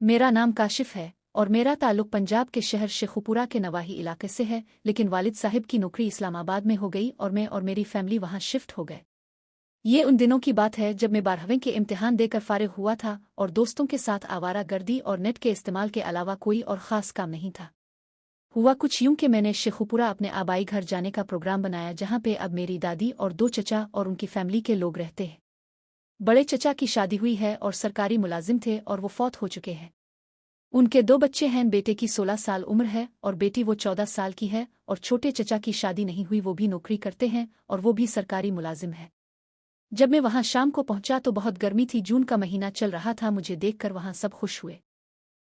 मेरा नाम काशिफ है और मेरा ताल्लुक पंजाब के शहर शेखुपुरा के नवाही इलाके से है, लेकिन वालिद साहिब की नौकरी इस्लामाबाद में हो गई और मैं और मेरी फैमिली वहाँ शिफ्ट हो गए। ये उन दिनों की बात है जब मैं 12वीं के इम्तिहान देकर फारिग हुआ था और दोस्तों के साथ आवारा गर्दी और नेट के इस्तेमाल के अलावा कोई और ख़ास काम नहीं था। हुआ कुछ यूं कि मैंने शेखुपुरा अपने आबाई घर जाने का प्रोग्राम बनाया, जहाँ पे अब मेरी दादी और 2 चचा और उनकी फैमिली के लोग रहते हैं। बड़े चचा की शादी हुई है और सरकारी मुलाजिम थे और वो फौत हो चुके हैं। उनके 2 बच्चे हैं, बेटे की 16 साल उम्र है और बेटी वो 14 साल की है, और छोटे चचा की शादी नहीं हुई, वो भी नौकरी करते हैं और वो भी सरकारी मुलाजिम है। जब मैं वहाँ शाम को पहुंचा तो बहुत गर्मी थी, जून का महीना चल रहा था। मुझे देखकर वहाँ सब खुश हुए।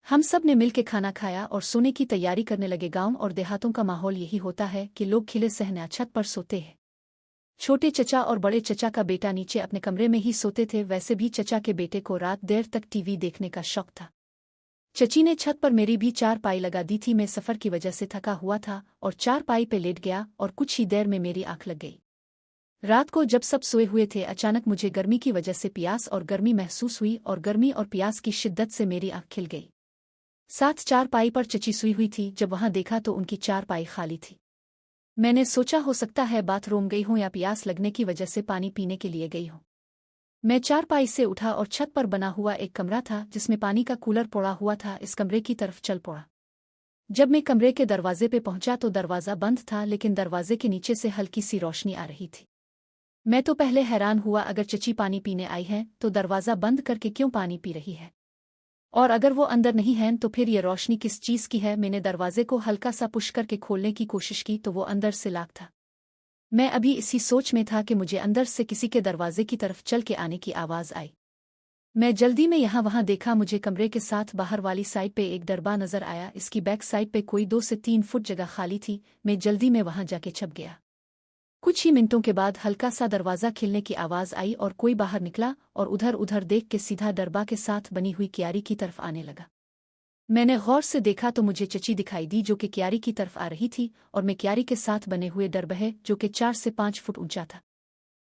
हम सब ने मिल के खाना खाया और सोने की तैयारी करने लगे। गांव और देहातों का माहौल यही होता है कि लोग खिले सहना छत पर सोते हैं। छोटे चचा और बड़े चचा का बेटा नीचे अपने कमरे में ही सोते थे। वैसे भी चचा के बेटे को रात देर तक टीवी देखने का शौक था। चची ने छत पर मेरी भी चारपाई लगा दी थी। मैं सफ़र की वजह से थका हुआ था और चारपाई पे लेट गया और कुछ ही देर में मेरी आंख लग गई। रात को जब सब सोए हुए थे, अचानक मुझे गर्मी की वजह से प्यास और गर्मी महसूस हुई और गर्मी और प्यास की शिद्दत से मेरी आंख खिल गई। साथ चारपाई पर चची सोई हुई थी। जब वहां देखा तो उनकी चारपाई खाली थी। मैंने सोचा हो सकता है बाथरूम गई हूं या प्यास लगने की वजह से पानी पीने के लिए गई हूं। मैं चारपाई से उठा और छत पर बना हुआ एक कमरा था जिसमें पानी का कूलर पड़ा हुआ था, इस कमरे की तरफ चल पड़ा। जब मैं कमरे के दरवाजे पे पहुंचा तो दरवाज़ा बंद था, लेकिन दरवाजे के नीचे से हल्की सी रोशनी आ रही थी। मैं तो पहले हैरान हुआ, अगर चची पानी पीने आई है तो दरवाज़ा बंद करके क्यों पानी पी रही है, और अगर वो अंदर नहीं है तो फिर ये रोशनी किस चीज़ की है। मैंने दरवाजे को हल्का सा पुश करके खोलने की कोशिश की तो वो अंदर से लॉक था। मैं अभी इसी सोच में था कि मुझे अंदर से किसी के दरवाजे की तरफ चल के आने की आवाज़ आई। मैं जल्दी में यहाँ वहाँ देखा। मुझे कमरे के साथ बाहर वाली साइड पे एक दरबा नजर आया। इसकी बैक साइड पे कोई 2 से 3 फुट जगह खाली थी। मैं जल्दी में वहाँ जाके छप गया। कुछ ही मिनटों के बाद हल्का सा दरवाज़ा खिलने की आवाज़ आई और कोई बाहर निकला और उधर उधर देख के सीधा दरबा के साथ बनी हुई क्यारी की तरफ आने लगा। मैंने गौर से देखा तो मुझे चची दिखाई दी जो कि क्यारी की तरफ आ रही थी, और मैं क्यारी के साथ बने हुए दरबहे जो कि 4 से 5 फुट ऊंचा था,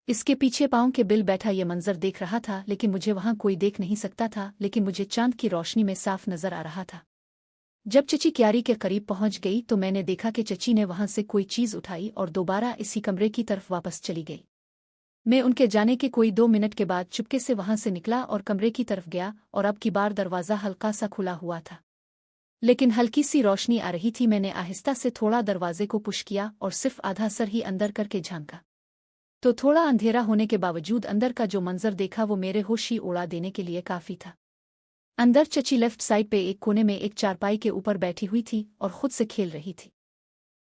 इसके पीछे पाँव के बिल बैठा ये मंजर देख रहा था। लेकिन मुझे वहां कोई देख नहीं सकता था, लेकिन मुझे चांद की रोशनी में साफ नजर आ रहा था। जब चची क्यारी के करीब पहुंच गई तो मैंने देखा कि चची ने वहां से कोई चीज उठाई और दोबारा इसी कमरे की तरफ वापस चली गई। मैं उनके जाने के कोई 2 मिनट के बाद चुपके से वहां से निकला और कमरे की तरफ गया, और अब की बार दरवाज़ा हल्का सा खुला हुआ था, लेकिन हल्की सी रोशनी आ रही थी। मैंने आहिस्ता से थोड़ा दरवाजे को पुश किया और सिर्फ आधा सर ही अंदर करके झांका तो थोड़ा अंधेरा होने के बावजूद अंदर का जो मंजर देखा वो मेरे होश ही उड़ा देने के लिए काफ़ी था। अंदर चची लेफ्ट साइड पे एक कोने में एक चारपाई के ऊपर बैठी हुई थी और खुद से खेल रही थी।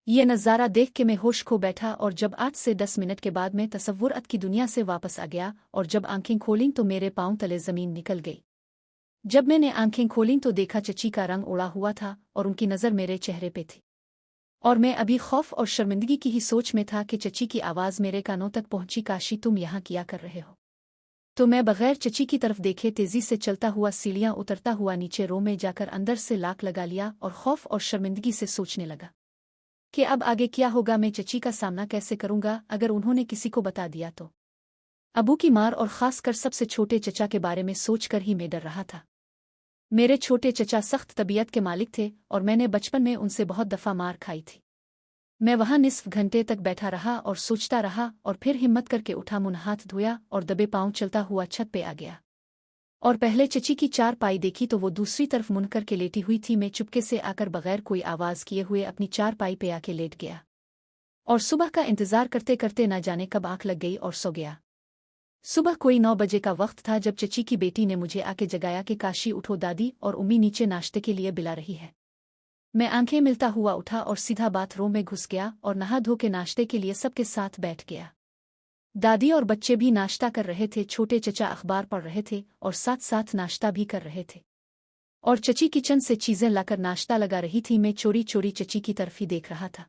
ये नज़ारा देख के मैं होश खो बैठा, और जब 8 से 10 मिनट के बाद मैं तसव्वुरात की दुनिया से वापस आ गया और जब आंखें खोलीं तो मेरे पांव तले ज़मीन निकल गई। जब मैंने आंखें खोलीं तो देखा चची का रंग उड़ा हुआ था और उनकी नज़र मेरे चेहरे पे थी, और मैं अभी खौफ और शर्मिंदगी की ही सोच में था कि चची की आवाज़ मेरे कानों तक पहुंची, काशी तुम यहाँ किया कर रहे हो। तो मैं बगैर चची की तरफ देखे तेजी से चलता हुआ सीढ़ियां उतरता हुआ नीचे रो में जाकर अंदर से लाक लगा लिया और खौफ और शर्मिंदगी से सोचने लगा कि अब आगे क्या होगा, मैं चची का सामना कैसे करूंगा अगर उन्होंने किसी को बता दिया तो। अबू की मार और खासकर सबसे छोटे चचा के बारे में सोचकर ही मैं डर रहा था। मेरे छोटे चचा सख्त तबीयत के मालिक थे और मैंने बचपन में उनसे बहुत दफ़ा मार खाई थी। मैं वहां निस्फ घंटे तक बैठा रहा और सोचता रहा, और फिर हिम्मत करके उठा, मुंह हाथ धोया और दबे पांव चलता हुआ छत पे आ गया। और पहले चची की चारपाई देखी तो वो दूसरी तरफ मुंह करके लेटी हुई थी। मैं चुपके से आकर बगैर कोई आवाज़ किए हुए अपनी चारपाई पे आके लेट गया और सुबह का इंतज़ार करते करते न जाने कब आंख लग गई और सो गया। सुबह कोई 9 बजे का वक्त था जब चची की बेटी ने मुझे आके जगाया कि काशी उठो, दादी और उम्मी नीचे नाश्ते के लिए बुला रही है। मैं आंखें मिलता हुआ उठा और सीधा बाथरूम में घुस गया और नहा धो के नाश्ते के लिए सबके साथ बैठ गया। दादी और बच्चे भी नाश्ता कर रहे थे, छोटे चचा अखबार पढ़ रहे थे और साथ साथ नाश्ता भी कर रहे थे, और चची किचन से चीज़ें लाकर नाश्ता लगा रही थी। मैं चोरी चोरी चची की तरफ ही देख रहा था।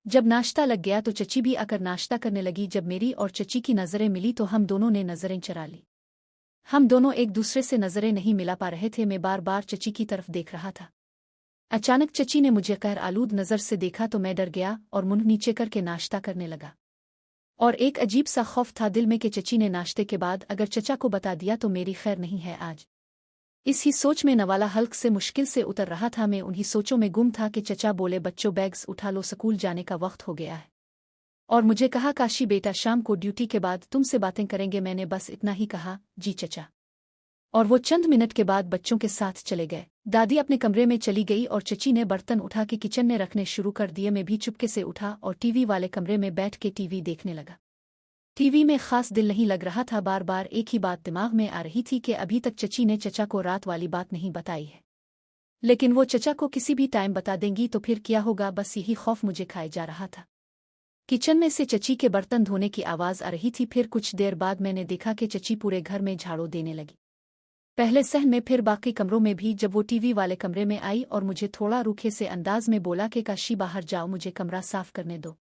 जब नाश्ता लग गया तो चची भी आकर नाश्ता करने लगी। जब मेरी और चची की नज़रें मिली तो हम दोनों ने नज़रें चुरा ली। हम दोनों एक दूसरे से नज़रें नहीं मिला पा रहे थे। मैं बार बार चची की तरफ देख रहा था। अचानक चची ने मुझे कहर आलूद नज़र से देखा तो मैं डर गया और मुंह नीचे करके नाश्ता करने लगा, और एक अजीब सा खौफ था दिल में कि चची ने नाश्ते के बाद अगर चचा को बता दिया तो मेरी खैर नहीं है आज। इस ही सोच में नवाला हल्क से मुश्किल से उतर रहा था। मैं उन्हीं सोचों में गुम था कि चचा बोले, बच्चों बैग्स उठा लो, स्कूल जाने का वक्त हो गया है। और मुझे कहा, काशी बेटा शाम को ड्यूटी के बाद तुमसे बातें करेंगे। मैंने बस इतना ही कहा, जी चचा। और वो चंद मिनट के बाद बच्चों के साथ चले गए। दादी अपने कमरे में चली गई और चची ने बर्तन उठा के किचन में रखने शुरू कर दिए। मैं भी चुपके से उठा और टीवी वाले कमरे में बैठ के टीवी देखने लगा। टीवी में खास दिल नहीं लग रहा था। बार बार एक ही बात दिमाग में आ रही थी कि अभी तक चची ने चचा को रात वाली बात नहीं बताई है, लेकिन वो चचा को किसी भी टाइम बता देंगी तो फिर क्या होगा। बस यही खौफ मुझे खाए जा रहा था। किचन में से चची के बर्तन धोने की आवाज आ रही थी। फिर कुछ देर बाद मैंने देखा कि चची पूरे घर में झाड़ू देने लगी, पहले सहन में फिर बाकी कमरों में भी। जब वो टीवी वाले कमरे में आई और मुझे थोड़ा रूखे से अंदाज में बोला कि काशी बाहर जाओ, मुझे कमरा साफ करने दो,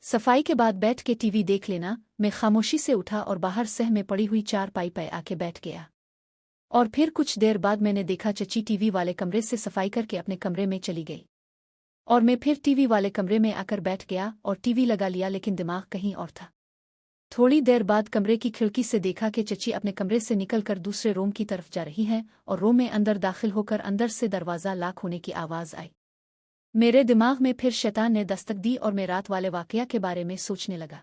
सफाई के बाद बैठ के टीवी देख लेना। मैं खामोशी से उठा और बाहर सह में पड़ी हुई चारपाई पर आके बैठ गया। और फिर कुछ देर बाद मैंने देखा चची टीवी वाले कमरे से सफाई करके अपने कमरे में चली गई और मैं फिर टीवी वाले कमरे में आकर बैठ गया और टीवी लगा लिया, लेकिन दिमाग कहीं और था। थोड़ी देर बाद कमरे की खिड़की से देखा कि चची अपने कमरे से निकलकर दूसरे रूम की तरफ जा रही है और रूम में अंदर दाखिल होकर अंदर से दरवाज़ा लॉक होने की आवाज़ आई। मेरे दिमाग में फिर शैतान ने दस्तक दी और मैं रात वाले वाकया के बारे में सोचने लगा।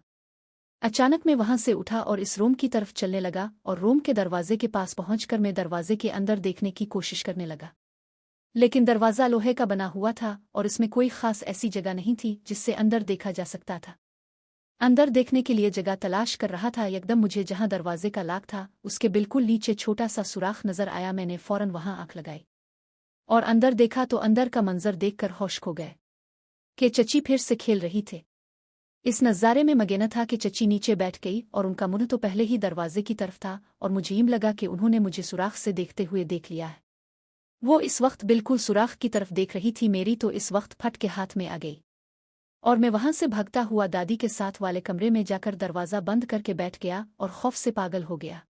अचानक मैं वहां से उठा और इस रूम की तरफ चलने लगा और रूम के दरवाजे के पास पहुंचकर मैं दरवाजे के अंदर देखने की कोशिश करने लगा, लेकिन दरवाज़ा लोहे का बना हुआ था और इसमें कोई खास ऐसी जगह नहीं थी जिससे अंदर देखा जा सकता था। अंदर देखने के लिए जगह तलाश कर रहा था। एकदम मुझे जहां दरवाजे का लॉक था उसके बिल्कुल नीचे छोटा सा सुराख नजर आया। मैंने फौरन वहां आंख लगाई और अंदर देखा तो अंदर का मंजर देखकर होश खो गए कि चची फिर से खेल रही थे। इस नज़ारे में मगेना था कि चची नीचे बैठ गई और उनका मुंह तो पहले ही दरवाजे की तरफ था और मुझे यूं लगा कि उन्होंने मुझे सुराख से देखते हुए देख लिया है। वो इस वक्त बिल्कुल सुराख की तरफ देख रही थी। मेरी तो इस वक्त फट के हाथ में आ गई और मैं वहां से भागता हुआ दादी के साथ वाले कमरे में जाकर दरवाज़ा बंद करके बैठ गया और खौफ से पागल हो गया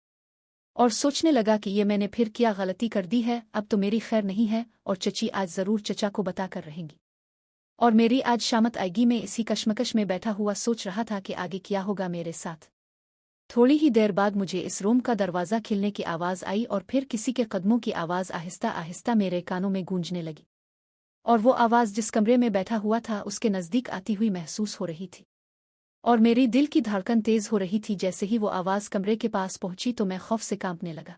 और सोचने लगा कि ये मैंने फिर क्या गलती कर दी है। अब तो मेरी खैर नहीं है और चची आज ज़रूर चचा को बताकर रहेंगी और मेरी आज शामत आएगी। मैं इसी कश्मकश में बैठा हुआ सोच रहा था कि आगे क्या होगा मेरे साथ। थोड़ी ही देर बाद मुझे इस रूम का दरवाज़ा खिलने की आवाज़ आई और फिर किसी के कदमों की आवाज़ आहिस्ता आहिस्ता मेरे कानों में गूंजने लगी और वो आवाज़ जिस कमरे में बैठा हुआ था उसके नज़दीक आती हुई महसूस हो रही थी और मेरी दिल की धड़कन तेज़ हो रही थी। जैसे ही वो आवाज़ कमरे के पास पहुंची तो मैं खौफ से कांपने लगा,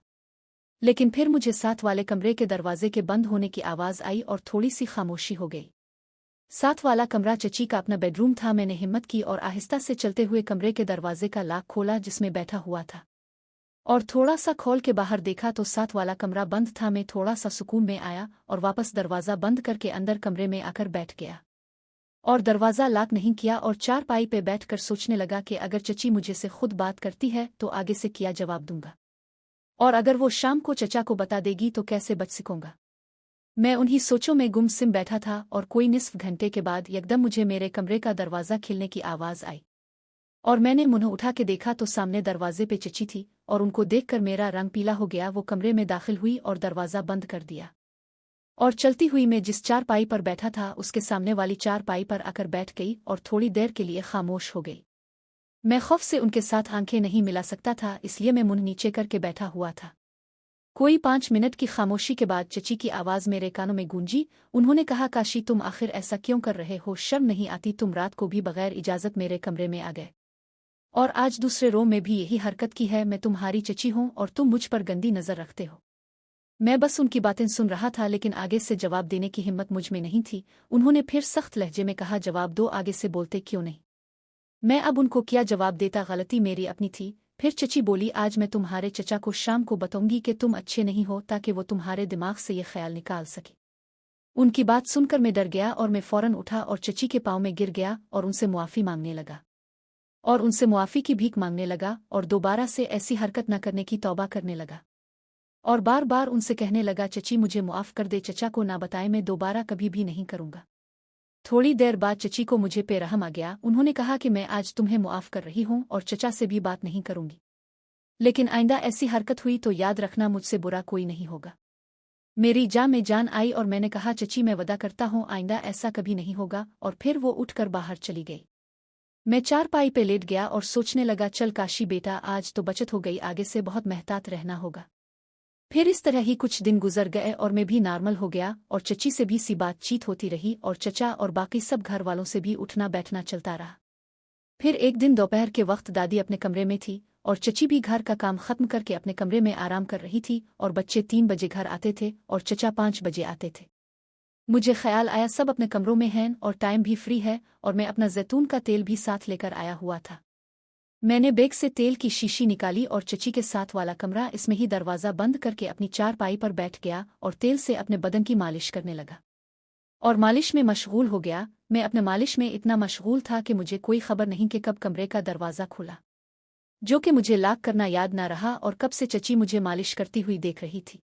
लेकिन फिर मुझे साथ वाले कमरे के दरवाजे के बंद होने की आवाज़ आई और थोड़ी सी खामोशी हो गई। साथ वाला कमरा चची का अपना बेडरूम था। मैंने हिम्मत की और आहिस्ता से चलते हुए कमरे के दरवाजे का लॉक खोला जिसमें बैठा हुआ था और थोड़ा सा खोल के बाहर देखा तो साथ वाला कमरा बंद था। मैं थोड़ा सा सुकून में आया और वापस दरवाज़ा बंद करके अंदर कमरे में आकर बैठ गया और दरवाज़ा लॉक नहीं किया और चारपाई पे बैठकर सोचने लगा कि अगर चची मुझे से खुद बात करती है तो आगे से क्या जवाब दूंगा और अगर वो शाम को चचा को बता देगी तो कैसे बच सकूंगा। मैं उन्हीं सोचों में गुमसिम बैठा था और कोई निस्फ घंटे के बाद एकदम मुझे मेरे कमरे का दरवाज़ा खिलने की आवाज़ आई और मैंने मुंह उठा के देखा तो सामने दरवाजे पे चची थी और उनको देखकर मेरा रंग पीला हो गया। वो कमरे में दाखिल हुई और दरवाज़ा बंद कर दिया और चलती हुई मैं जिस चारपाई पर बैठा था उसके सामने वाली चारपाई पर आकर बैठ गई और थोड़ी देर के लिए खामोश हो गई। मैं खौफ से उनके साथ आंखें नहीं मिला सकता था, इसलिए मैं मुंह नीचे करके बैठा हुआ था। कोई 5 मिनट की खामोशी के बाद चची की आवाज़ मेरे कानों में गूंजी। उन्होंने कहा, काशी तुम आखिर ऐसा क्यों कर रहे हो? शर्म नहीं आती? तुम रात को भी बगैर इजाज़त मेरे कमरे में आ गए और आज दूसरे रूम में भी यही हरकत की है। मैं तुम्हारी चची हूं और तुम मुझ पर गंदी नज़र रखते हो। मैं बस उनकी बातें सुन रहा था, लेकिन आगे से जवाब देने की हिम्मत मुझ में नहीं थी। उन्होंने फिर सख्त लहजे में कहा, जवाब दो, आगे से बोलते क्यों नहीं? मैं अब उनको क्या जवाब देता? गलती मेरी अपनी थी। फिर चची बोली, आज मैं तुम्हारे चचा को शाम को बताऊंगी कि तुम अच्छे नहीं हो, ताकि वो तुम्हारे दिमाग से ये ख्याल निकाल सके। उनकी बात सुनकर मैं डर गया और मैं फौरन उठा और चची के पाँव में गिर गया और उनसे मुआफ़ी मांगने लगा और उनसे मुआफ़ी की भीख मांगने लगा और दोबारा से ऐसी हरकत न करने की तौबा करने लगा और बार बार उनसे कहने लगा, चची मुझे मुआफ़ कर दे, चचा को ना बताए, मैं दोबारा कभी भी नहीं करूँगा। थोड़ी देर बाद चची को मुझे पे रहम आ गया। उन्होंने कहा कि मैं आज तुम्हें मुआफ़ कर रही हूँ और चचा से भी बात नहीं करूँगी, लेकिन आइंदा ऐसी हरकत हुई तो याद रखना मुझसे बुरा कोई नहीं होगा। मेरी जान में जान आई और मैंने कहा, चची मैं वादा करता हूँ आइंदा ऐसा कभी नहीं होगा। और फिर वो उठकर बाहर चली गई। मैं चारपाई पे लेट गया और सोचने लगा, चल काशी बेटा, आज तो बचत हो गई, आगे से बहुत मेहतात रहना होगा। फिर इस तरह ही कुछ दिन गुजर गए और मैं भी नॉर्मल हो गया और चची से भी सी बातचीत होती रही और चचा और बाकी सब घर वालों से भी उठना बैठना चलता रहा। फिर एक दिन दोपहर के वक्त दादी अपने कमरे में थी और चची भी घर का काम खत्म करके अपने कमरे में आराम कर रही थी और बच्चे 3 बजे घर आते थे और चचा 5 बजे आते थे। मुझे ख्याल आया सब अपने कमरों में हैं और टाइम भी फ्री है और मैं अपना जैतून का तेल भी साथ लेकर आया हुआ था। मैंने बैग से तेल की शीशी निकाली और चची के साथ वाला कमरा इसमें ही दरवाज़ा बंद करके अपनी चारपाई पर बैठ गया और तेल से अपने बदन की मालिश करने लगा और मालिश में मशगूल हो गया। मैं अपने मालिश में इतना मशगूल था कि मुझे कोई खबर नहीं कि कब कमरे का दरवाज़ा खुला, जो कि मुझे लॉक करना याद ना रहा और कब से चची मुझे मालिश करती हुई देख रही थी।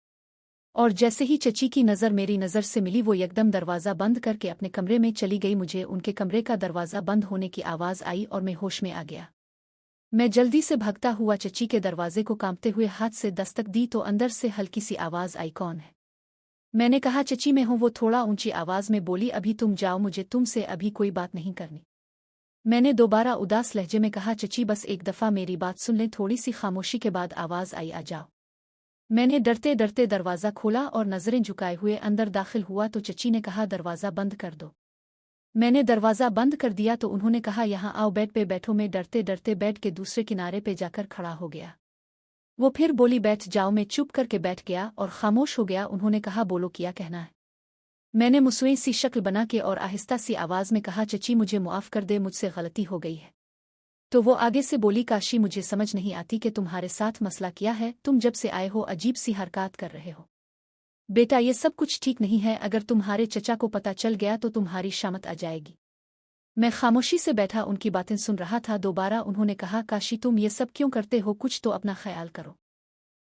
और जैसे ही चची की नज़र मेरी नज़र से मिली वो एकदम दरवाज़ा बंद करके अपने कमरे में चली गई। मुझे उनके कमरे का दरवाज़ा बंद होने की आवाज़ आई और मैं होश में आ गया। मैं जल्दी से भागता हुआ चची के दरवाजे को कांपते हुए हाथ से दस्तक दी तो अंदर से हल्की सी आवाज़ आई, कौन है? मैंने कहा चची मैं हूँ। वो थोड़ा ऊंची आवाज़ में बोली, अभी तुम जाओ, मुझे तुमसे अभी कोई बात नहीं करनी। मैंने दोबारा उदास लहजे में कहा चची बस एक दफ़ा मेरी बात सुन लें। थोड़ी सी खामोशी के बाद आवाज़ आई, आ जाओ। मैंने डरते डरते दरवाज़ा खोला और नज़रें झुकाए हुए अंदर दाखिल हुआ तो चची ने कहा दरवाज़ा बंद कर दो। मैंने दरवाज़ा बंद कर दिया तो उन्होंने कहा यहाँ आओ, बेड पे बैठो। मैं डरते डरते बेड के दूसरे किनारे पे जाकर खड़ा हो गया। वो फिर बोली बैठ जाओ। मैं चुप करके बैठ गया और खामोश हो गया। उन्होंने कहा बोलो क्या कहना है। मैंने मुस्वें सी शक्ल बना के और आहिस्ता सी आवाज़ में कहा चची मुझे मुआफ़ कर दे, मुझसे गलती हो गई है। तो वो आगे से बोली काशी मुझे समझ नहीं आती कि तुम्हारे साथ मसला क्या है, तुम जब से आए हो अजीब सी हरकत कर रहे हो। बेटा ये सब कुछ ठीक नहीं है, अगर तुम्हारे चचा को पता चल गया तो तुम्हारी शामत आ जाएगी। मैं खामोशी से बैठा उनकी बातें सुन रहा था। दोबारा उन्होंने कहा काशी तुम ये सब क्यों करते हो, कुछ तो अपना ख्याल करो।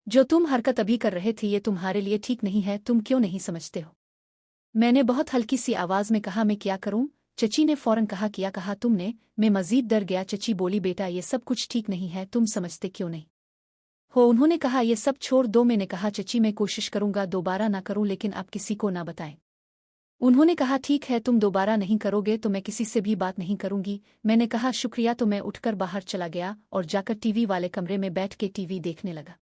जो तुम हरकत अभी कर रहे थे ये तुम्हारे लिए ठीक नहीं है, तुम क्यों नहीं समझते हो? मैंने बहुत हल्की सी आवाज़ में कहा मैं क्या करूं? चची ने फौरन कहा क्या कहा तुमने? मैं मजीद डर गया। चची बोली बेटा ये सब कुछ ठीक नहीं है, तुम समझते क्यों नहीं हो? उन्होंने कहा ये सब छोड़ दो। मैंने कहा चची मैं कोशिश करूंगा दोबारा ना करूं, लेकिन आप किसी को ना बताएं। उन्होंने कहा ठीक है, तुम दोबारा नहीं करोगे तो मैं किसी से भी बात नहीं करूंगी। मैंने कहा शुक्रिया। तो मैं उठकर बाहर चला गया और जाकर टीवी वाले कमरे में बैठ के टीवी देखने लगा।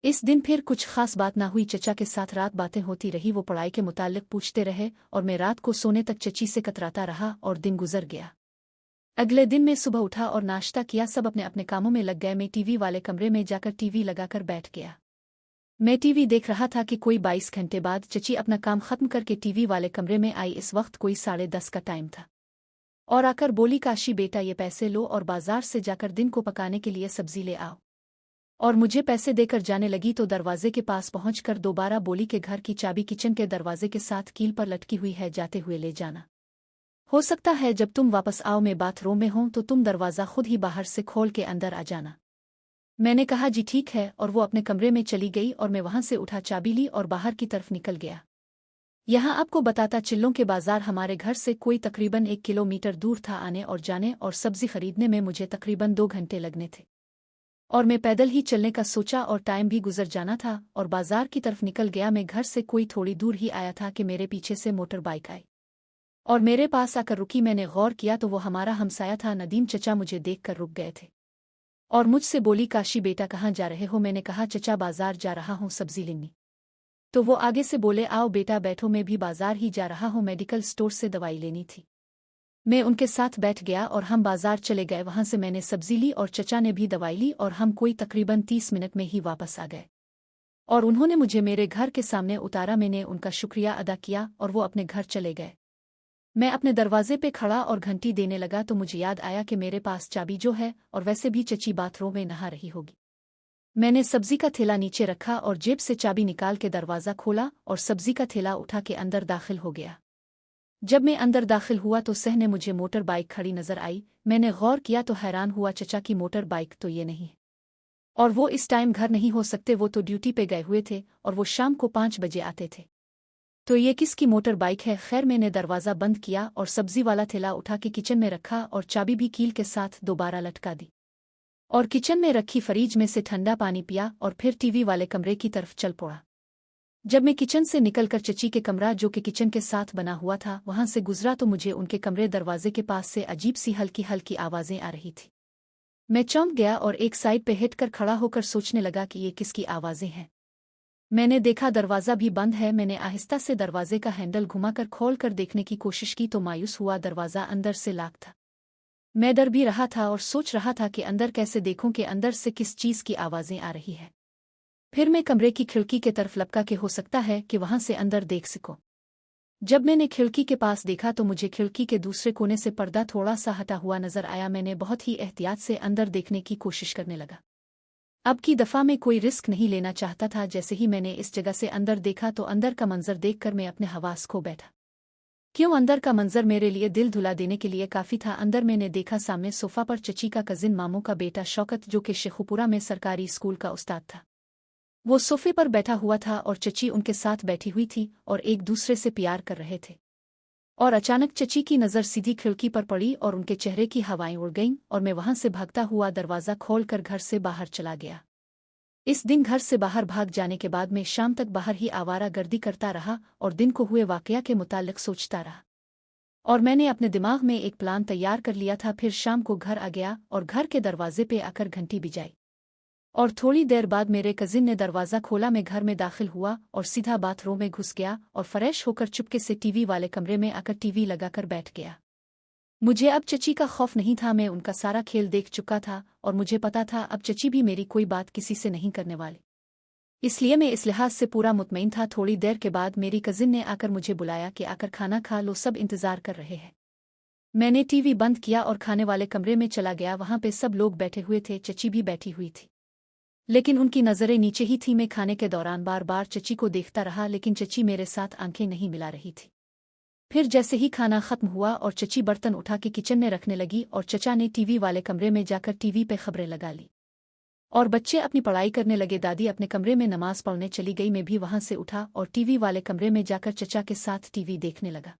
इस दिन फिर कुछ खास बात ना हुई। चचा के साथ रात बातें होती रही, वो पढ़ाई के मुताल्लिक पूछते रहे और मैं रात को सोने तक चची से कतराता रहा और दिन गुजर गया। अगले दिन मैं सुबह उठा और नाश्ता किया, सब अपने अपने कामों में लग गए। मैं टीवी वाले कमरे में जाकर टीवी लगाकर बैठ गया। मैं टीवी देख रहा था कि कोई 22 घंटे बाद चची अपना काम खत्म करके टीवी वाले कमरे में आई। इस वक्त कोई 10:30 का टाइम था और आकर बोली काशी बेटा ये पैसे लो और बाजार से जाकर दिन को पकाने के लिए सब्जी ले आओ। और मुझे पैसे देकर जाने लगी तो दरवाजे के पास पहुंचकर दोबारा बोली कि घर की चाबी किचन के दरवाजे के साथ कील पर लटकी हुई है, जाते हुए ले जाना। हो सकता है जब तुम वापस आओ मैं बाथरूम में हूं तो तुम दरवाज़ा खुद ही बाहर से खोल के अंदर आ जाना। मैंने कहा जी ठीक है और वो अपने कमरे में चली गई और मैं वहां से उठा चाबी ली और बाहर की तरफ निकल गया। यहाँ आपको बताता चिल्लों के बाजार हमारे घर से कोई तकरीबन 1 किलोमीटर दूर था। आने और जाने और सब्जी खरीदने में मुझे तकरीबन 2 घंटे लगने थे और मैं पैदल ही चलने का सोचा और टाइम भी गुजर जाना था और बाजार की तरफ निकल गया। मैं घर से कोई थोड़ी दूर ही आया था कि मेरे पीछे से मोटर बाइक आई और मेरे पास आकर रुकी। मैंने गौर किया तो वो हमारा हमसाया था, नदीम चचा मुझे देखकर रुक गए थे और मुझसे बोली काशी बेटा कहाँ जा रहे हो? मैंने कहा चचा बाजार जा रहा हूँ सब्जी लेनी। तो वो आगे से बोले आओ बेटा बैठो, मैं भी बाजार ही जा रहा हूँ, मेडिकल स्टोर से दवाई लेनी थी। मैं उनके साथ बैठ गया और हम बाजार चले गए। वहां से मैंने सब्जी ली और चचा ने भी दवाई ली और हम कोई तकरीबन 30 मिनट में ही वापस आ गए और उन्होंने मुझे मेरे घर के सामने उतारा। मैंने उनका शुक्रिया अदा किया और वो अपने घर चले गए। मैं अपने दरवाजे पे खड़ा और घंटी देने लगा तो मुझे याद आया कि मेरे पास चाबी जो है और वैसे भी चची बाथरूम में नहा रही होगी। मैंने सब्जी का थैला नीचे रखा और जेब से चाबी निकाल के दरवाज़ा खोला और सब्जी का थैला उठा के अंदर दाखिल हो गया। जब मैं अंदर दाखिल हुआ तो सहने मुझे मोटर बाइक खड़ी नजर आई। मैंने गौर किया तो हैरान हुआ, चचा की मोटर बाइक तो ये नहीं है और वो इस टाइम घर नहीं हो सकते, वो तो ड्यूटी पे गए हुए थे और वो शाम को 5 बजे आते थे। तो ये किसकी मोटर बाइक है? खैर मैंने दरवाज़ा बंद किया और सब्जी वाला थैला उठा के किचन में रखा और चाबी भी कील के साथ दोबारा लटका दी और किचन में रखी फ्रिज में से ठंडा पानी पिया और फिर टीवी वाले कमरे की तरफ चल पड़ा। जब मैं किचन से निकलकर चची के कमरा जो कि किचन के साथ बना हुआ था वहां से गुजरा तो मुझे उनके कमरे दरवाजे के पास से अजीब सी हल्की हल्की आवाज़ें आ रही थी। मैं चौंक गया और एक साइड पे हिट कर खड़ा होकर सोचने लगा कि ये किसकी आवाज़ें हैं। मैंने देखा दरवाज़ा भी बंद है। मैंने आहिस्ता से दरवाजे का हैंडल घुमाकर खोल कर देखने की कोशिश की तो मायूस हुआ, दरवाज़ा अंदर से लॉक था। मैं डर भी रहा था और सोच रहा था कि अंदर कैसे देखूं कि अंदर से किस चीज़ की आवाज़ें आ रही है। फिर मैं कमरे की खिड़की के तरफ लपका के हो सकता है कि वहां से अंदर देख सकूं। जब मैंने खिड़की के पास देखा तो मुझे खिड़की के दूसरे कोने से पर्दा थोड़ा सा हटा हुआ नजर आया। मैंने बहुत ही एहतियात से अंदर देखने की कोशिश करने लगा। अब की दफ़ा में कोई रिस्क नहीं लेना चाहता था। जैसे ही मैंने इस जगह से अंदर देखा तो अंदर का मंजर देखकर मैं अपने हवास खो बैठा। क्यों, अंदर का मंजर मेरे लिए दिल धुला देने के लिए काफ़ी था। अंदर मैंने देखा सामने सोफा पर चची का कजिन मामू का बेटा शौकत, जो कि शेखुपुरा में सरकारी स्कूल का उस्ताद था। वो सोफे पर बैठा हुआ था और चची उनके साथ बैठी हुई थी और एक दूसरे से प्यार कर रहे थे। और अचानक चची की नज़र सीधी खिड़की पर पड़ी और उनके चेहरे की हवाएं उड़ गईं और मैं वहां से भागता हुआ दरवाज़ा खोलकर घर से बाहर चला गया। इस दिन घर से बाहर भाग जाने के बाद मैं शाम तक बाहर ही आवारा गर्दी करता रहा और दिन को हुए वाकया के मुताल्लिक सोचता रहा। और मैंने अपने दिमाग में एक प्लान तैयार कर लिया था। फिर शाम को घर आ गया और घर के दरवाजे पे आकर घंटी बजाई और थोड़ी देर बाद मेरे कजिन ने दरवाज़ा खोला। मैं घर में दाखिल हुआ और सीधा बाथरूम में घुस गया और फ्रेश होकर चुपके से टीवी वाले कमरे में आकर टीवी लगाकर बैठ गया। मुझे अब चची का खौफ नहीं था। मैं उनका सारा खेल देख चुका था और मुझे पता था अब चची भी मेरी कोई बात किसी से नहीं करने वाली, इसलिए मैं इस लिहाज से पूरा मुतमईन था। थोड़ी देर के बाद मेरी कजिन ने आकर मुझे बुलाया कि आकर खाना खा लो, सब इंतज़ार कर रहे हैं। मैंने टीवी बंद किया और खाने वाले कमरे में चला गया। वहां पे सब लोग बैठे हुए थे, चची भी बैठी हुई थी, लेकिन उनकी नज़रें नीचे ही थी। मैं खाने के दौरान बार बार चची को देखता रहा, लेकिन चची मेरे साथ आंखें नहीं मिला रही थी। फिर जैसे ही खाना खत्म हुआ और चची बर्तन उठा के किचन में रखने लगी और चचा ने टीवी वाले कमरे में जाकर टीवी पे खबरें लगा ली और बच्चे अपनी पढ़ाई करने लगे। दादी अपने कमरे में नमाज पढ़ने चली गई। मैं भी वहां से उठा और टीवी वाले कमरे में जाकर चचा के साथ टीवी देखने लगा।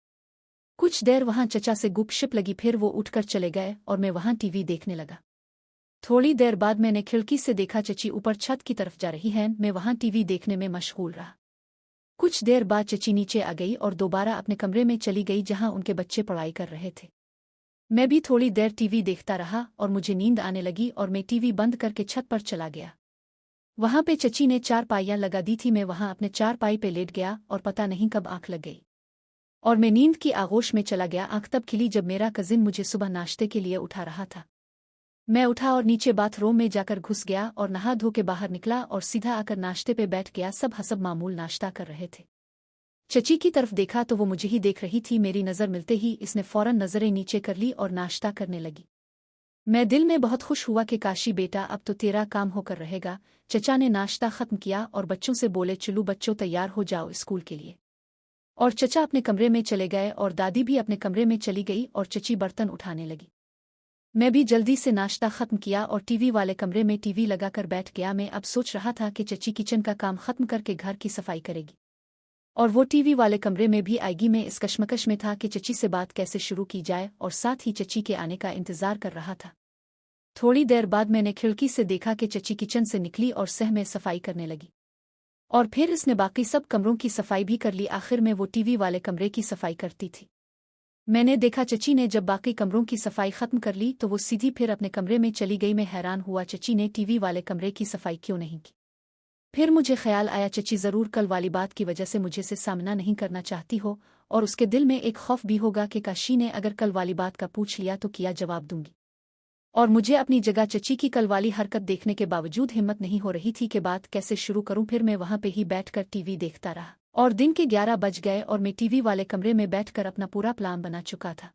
कुछ देर वहां चचा से गुपशप लगी, फिर वो उठकर चले गए और मैं वहां टीवी देखने लगा। थोड़ी देर बाद मैंने खिड़की से देखा चची ऊपर छत की तरफ जा रही है। मैं वहां टीवी देखने में मशगूल रहा। कुछ देर बाद चची नीचे आ गई और दोबारा अपने कमरे में चली गई जहां उनके बच्चे पढ़ाई कर रहे थे। मैं भी थोड़ी देर टीवी देखता रहा और मुझे नींद आने लगी और मैं टीवी बंद करके छत पर चला गया। वहां पे चची ने चारपाइयां लगा दी थी। मैं वहां अपने चारपाई पे लेट गया और पता नहीं कब आंख लग गई और मैं नींद की आगोश में चला गया। आंख तब खिली जब मेरा कजिन मुझे सुबह नाश्ते के लिए उठा रहा था। मैं उठा और नीचे बाथरूम में जाकर घुस गया और नहा धो के बाहर निकला और सीधा आकर नाश्ते पे बैठ गया। सब हसब मामूल नाश्ता कर रहे थे। चची की तरफ देखा तो वो मुझे ही देख रही थी। मेरी नज़र मिलते ही इसने फौरन नज़रें नीचे कर ली और नाश्ता करने लगी। मैं दिल में बहुत खुश हुआ कि काशी बेटा, अब तो तेरा काम होकर रहेगा। चचा ने नाश्ता खत्म किया और बच्चों से बोले, चलो बच्चों तैयार हो जाओ स्कूल के लिए। और चचा अपने कमरे में चले गए और दादी भी अपने कमरे में चली गई और चची बर्तन उठाने लगी। मैं भी जल्दी से नाश्ता खत्म किया और टीवी वाले कमरे में टीवी लगाकर बैठ गया। मैं अब सोच रहा था कि चची किचन का काम खत्म करके घर की सफाई करेगी और वो टीवी वाले कमरे में भी आएगी। मैं इस कश्मकश में था कि चची से बात कैसे शुरू की जाए और साथ ही चची के आने का इंतजार कर रहा था। थोड़ी देर बाद मैंने खिड़की से देखा कि चची किचन से निकली और सह में सफाई करने लगी और फिर इसने बाकी सब कमरों की सफाई भी कर ली। आखिर में वो टीवी वाले कमरे की सफाई करती थी। मैंने देखा चची ने जब बाकी कमरों की सफाई खत्म कर ली तो वो सीधी फिर अपने कमरे में चली गई। मैं हैरान हुआ, चची ने टीवी वाले कमरे की सफाई क्यों नहीं की। फिर मुझे ख्याल आया चची ज़रूर कल वाली बात की वजह से मुझे से सामना नहीं करना चाहती हो और उसके दिल में एक खौफ भी होगा कि काशी ने अगर कल वाली बात का पूछ लिया तो क्या जवाब दूंगी। और मुझे अपनी जगह चची की कल वाली हरकत देखने के बावजूद हिम्मत नहीं हो रही थी कि बात कैसे शुरू करूं। फिर मैं वहां पे ही बैठकर टीवी देखता रहा और दिन के 11 बज गए और मैं टीवी वाले कमरे में बैठकर अपना पूरा प्लान बना चुका था।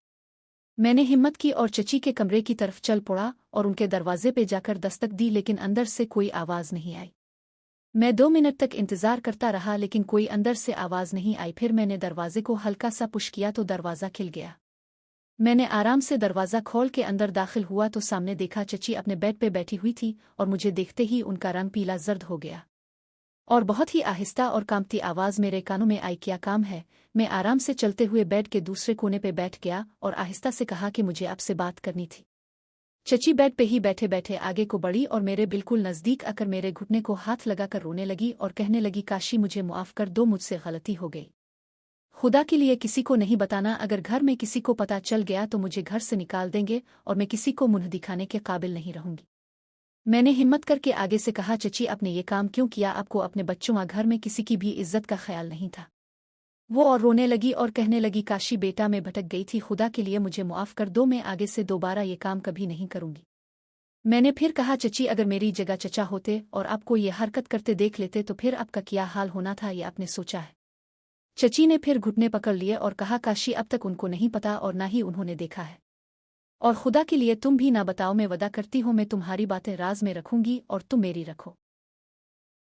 मैंने हिम्मत की और चची के कमरे की तरफ चल पड़ा और उनके दरवाजे पे जाकर दस्तक दी, लेकिन अंदर से कोई आवाज़ नहीं आई। मैं 2 मिनट तक इंतज़ार करता रहा लेकिन कोई अंदर से आवाज़ नहीं आई। फिर मैंने दरवाजे को हल्का सा पुश किया तो दरवाज़ा खिल गया। मैंने आराम से दरवाज़ा खोल के अंदर दाखिल हुआ तो सामने देखा चची अपने बेड पे बैठी हुई थी और मुझे देखते ही उनका रंग पीला जर्द हो गया और बहुत ही आहिस्ता और कांपती आवाज़ मेरे कानों में आई, क्या काम है। मैं आराम से चलते हुए बेड के दूसरे कोने पे बैठ गया और आहिस्ता से कहा कि मुझे आपसे बात करनी थी। चची बेड पे ही बैठे बैठे आगे को बढ़ी और मेरे बिल्कुल नज़दीक आकर मेरे घुटने को हाथ लगाकर रोने लगी और कहने लगी, काशी मुझे मुआफ़ कर दो, मुझसे गलती हो गई। खुदा के लिए किसी को नहीं बताना, अगर घर में किसी को पता चल गया तो मुझे घर से निकाल देंगे और मैं किसी को मुंह दिखाने के काबिल नहीं रहूंगी। मैंने हिम्मत करके आगे से कहा, चची आपने ये काम क्यों किया? आपको अपने बच्चों और घर में किसी की भी इज्जत का ख्याल नहीं था। वो और रोने लगी और कहने लगी, काशी बेटा मैं भटक गई थी, खुदा के लिए मुझे मुआफ़ कर दो, मैं आगे से दोबारा ये काम कभी नहीं करूंगी। मैंने फिर कहा, चची अगर मेरी जगह चचा होते और आपको ये हरकत करते देख लेते तो फिर आपका क्या हाल होना था, ये आपने सोचा है? चची ने फिर घुटने पकड़ लिए और कहा, काशी अब तक उनको नहीं पता और ना ही उन्होंने देखा है, और खुदा के लिए तुम भी ना बताओ, मैं वदा करती हूँ मैं तुम्हारी बातें राज में रखूंगी और तुम मेरी रखो।